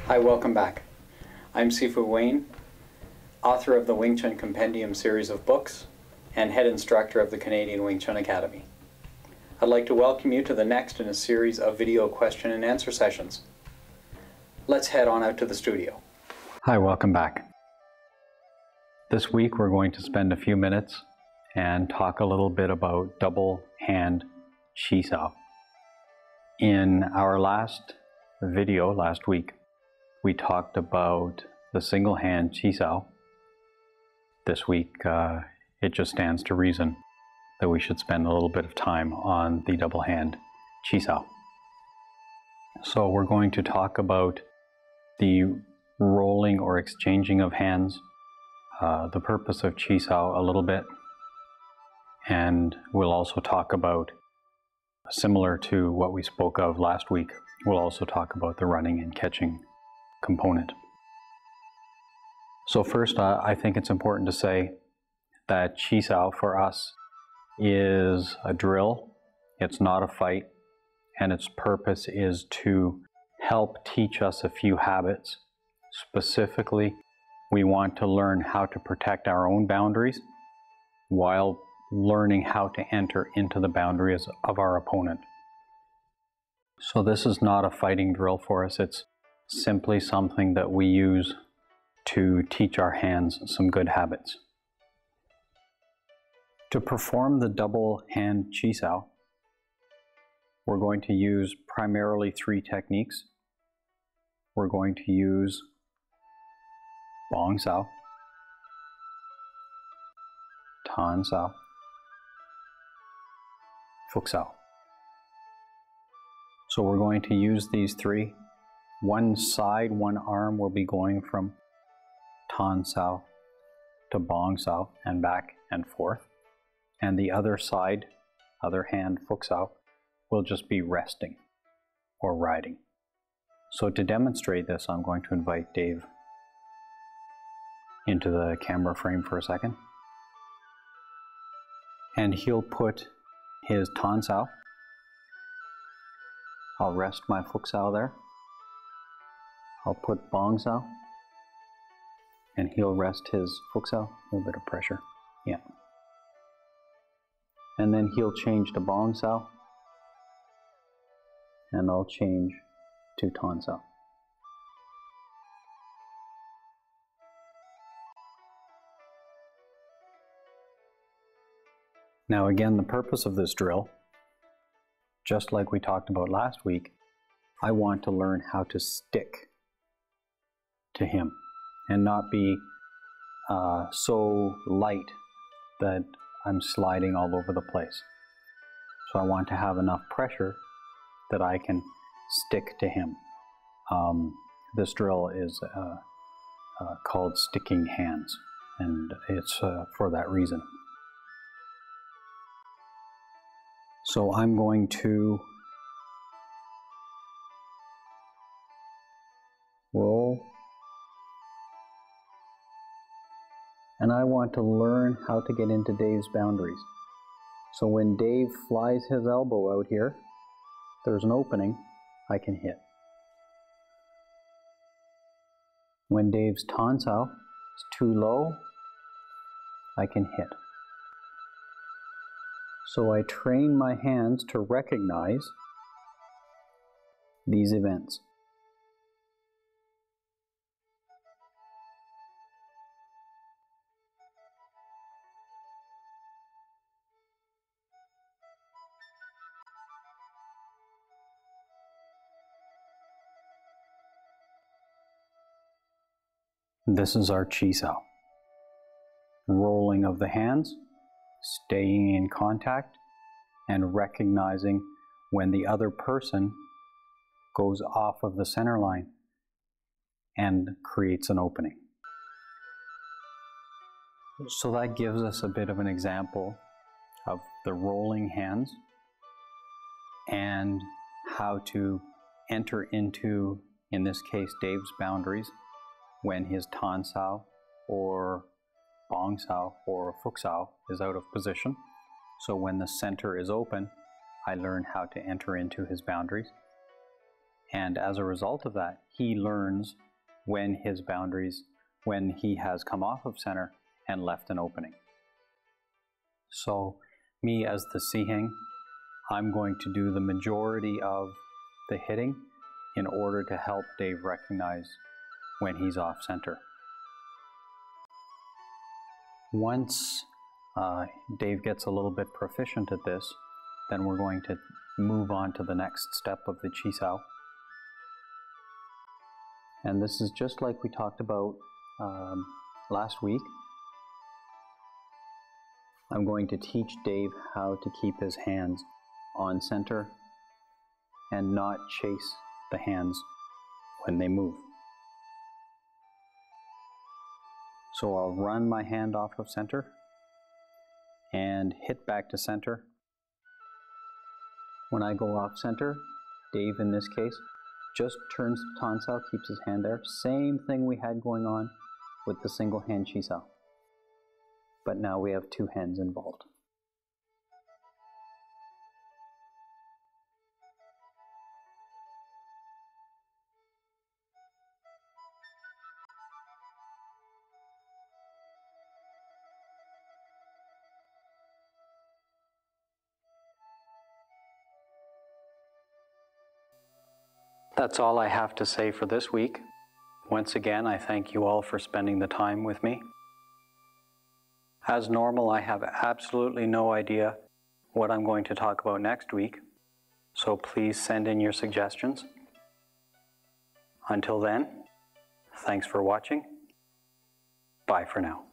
Hi, welcome back. I'm Sifu Wayne, author of the Wing Chun Compendium series of books and head instructor of the Canadian Wing Chun Academy. I'd like to welcome you to the next in a series of video question and answer sessions. Let's head on out to the studio. Hi, welcome back. This week we're going to spend a few minutes and talk a little bit about double hand Chi Sao. In our last video last week, we talked about the single hand Chi Sao. This week, it just stands to reason that we should spend a little bit of time on the double hand Chi Sao. So we're going to talk about the rolling or exchanging of hands, the purpose of Chi Sao a little bit, and we'll also talk about, similar to what we spoke of last week, we'll also talk about the running and catching component. So first, I think it's important to say that Chi Sao for us is a drill. It's not a fight, and its purpose is to help teach us a few habits. Specifically, we want to learn how to protect our own boundaries while learning how to enter into the boundaries of our opponent. So this is not a fighting drill for us. It's simply something that we use to teach our hands some good habits. To perform the double hand Chi Sao, we're going to use primarily three techniques. We're going to use Bong Sao, Tan Sao, Fuk Sao. So we're going to use these three. One side, one arm will be going from Tan Sao to Bong Sao and back and forth. And the other side, other hand, Fuk Sao, will just be resting or riding. So to demonstrate this, I'm going to invite Dave into the camera frame for a second. And he'll put his Tan Sao. I'll rest my Fuk Sao there. I'll put Bong Sao, and he'll rest his Fuk Sao. A little bit of pressure, yeah. And then he'll change to Bong Sao, and I'll change to Tan Sao. Now again, the purpose of this drill, just like we talked about last week, I want to learn how to stick to him and not be so light that I'm sliding all over the place. So I want to have enough pressure that I can stick to him. This drill is called sticking hands, and it's for that reason. So I'm going to roll, and I want to learn how to get into Dave's boundaries. So when Dave flies his elbow out here, there's an opening, I can hit. When Dave's Tan Sao is too low, I can hit. So I train my hands to recognize these events. This is our Chi Sao. Rolling of the hands, staying in contact, and recognizing when the other person goes off of the center line and creates an opening. So that gives us a bit of an example of the rolling hands and how to enter into, in this case, Dave's boundaries when his Tan Sao or Bong Sao or Fuk Sao is out of position. So when the center is open, I learn how to enter into his boundaries. And as a result of that, he learns when his boundaries, when he has come off of center and left an opening. So me as the Sihing, I'm going to do the majority of the hitting in order to help Dave recognize when he's off center. Once Dave gets a little bit proficient at this, then we're going to move on to the next step of the Chi Sao. And this is just like we talked about last week. I'm going to teach Dave how to keep his hands on center and not chase the hands when they move. So I'll run my hand off of center and hit back to center. When I go off center, Dave in this case just turns to Tan Sao, keeps his hand there. Same thing we had going on with the single hand Chi Sao. But now we have two hands involved. That's all I have to say for this week. Once again, I thank you all for spending the time with me. As normal, I have absolutely no idea what I'm going to talk about next week, so please send in your suggestions. Until then, thanks for watching. Bye for now.